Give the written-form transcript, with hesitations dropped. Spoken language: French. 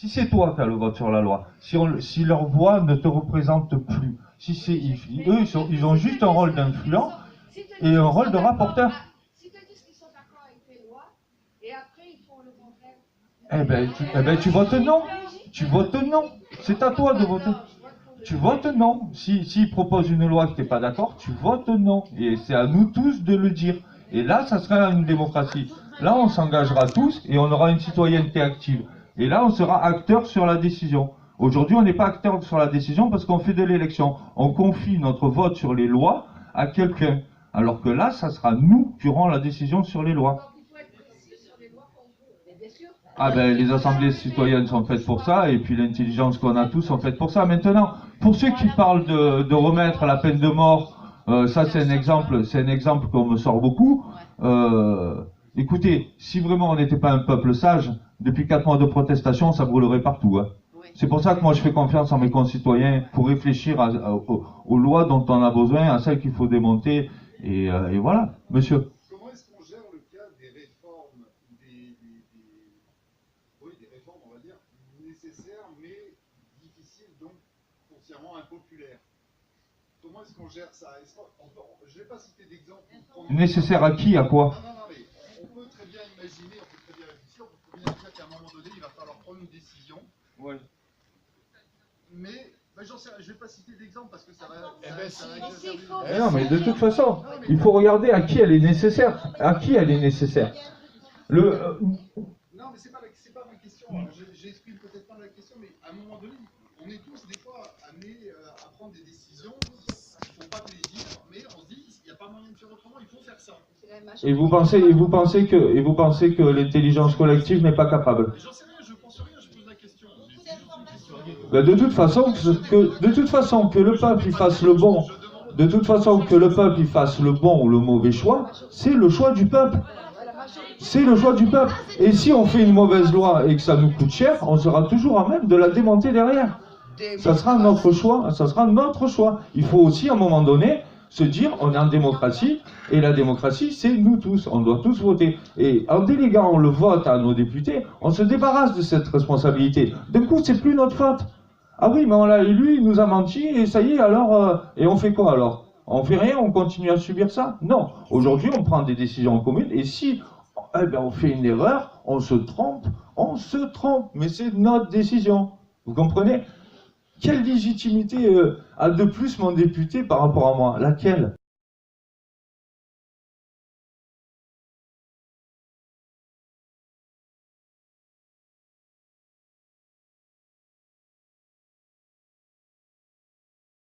Si c'est toi qui as le vote sur la loi, si leur voix ne te représente plus, eux, ils ont juste un rôle d'influent et un rôle de rapporteur. Si tu dis qu'ils sont d'accord avec tes lois, et après ils font le contraire. Tu votes non. Tu votes non. C'est à toi de voter. Tu votes non. S'ils proposent une loi que tu n'es pas d'accord, tu votes non. Et c'est à nous tous de le dire. Et là, ça sera une démocratie. Là, on s'engagera tous et on aura une citoyenneté active. Et là, on sera acteur sur la décision. Aujourd'hui, on n'est pas acteur sur la décision parce qu'on fait de l'élection. On confie notre vote sur les lois à quelqu'un. Alors que là, ça sera nous qui aurons la décision sur les lois. Ah ben, les assemblées citoyennes sont faites pour ça, et puis l'intelligence qu'on a tous sont faites pour ça. Maintenant, pour ceux qui parlent de remettre la peine de mort, ça c'est un exemple qu'on me sort beaucoup. Écoutez, si vraiment on n'était pas un peuple sage, depuis 4 mois de protestation, ça brûlerait partout. Hein. C'est pour ça que moi je fais confiance en mes concitoyens pour réfléchir aux lois dont on a besoin, à celles qu'il faut démonter, et voilà, monsieur. Comment est-ce qu'on gère le cas des réformes, des réformes, on va dire, nécessaires, mais difficiles, donc foncièrement impopulaires? Comment est-ce qu'on gère ça? Je ne vais pas citer d'exemple. Nécessaire à qui, à quoi? Non, mais on peut très bien imaginer, on peut très bien réfléchir, on peut très bien dire qu'à un moment donné, il va falloir prendre une décision. Oui. Mais je ne vais pas citer d'exemple parce que ça va... Non, mais de toute façon, il faut regarder à qui elle est nécessaire. À qui elle est nécessaire. Non, mais c'est pas ma question. J'exprime peut-être pas la question, mais à un moment donné, on est tous des fois amenés à prendre des décisions qui ne font pas plaisir, mais on se dit, il n'y a pas moyen de faire autrement, il faut faire ça. Et vous pensez que l'intelligence collective n'est pas capable? J'en sais rien, je pense rien, je pose la question. Ben de toute façon, que le peuple il fasse le bon, de toute façon que le peuple il fasse le bon ou le mauvais choix, c'est le choix du peuple. C'est le choix du peuple. Et si on fait une mauvaise loi et que ça nous coûte cher, on sera toujours à même de la démonter derrière. Ça sera notre choix, ça sera notre choix. Il faut aussi à un moment donné se dire on est en démocratie et la démocratie c'est nous tous, on doit tous voter. Et en déléguant le vote à nos députés, on se débarrasse de cette responsabilité. Du coup c'est plus notre faute. Ah oui mais on l'a élu, il nous a menti et ça y est alors, et on fait quoi alors? On fait rien, on continue à subir ça? Non, aujourd'hui on prend des décisions communes et si on fait une erreur, on se trompe, mais c'est notre décision. Vous comprenez? Quelle légitimité a de plus mon député par rapport à moi? Laquelle?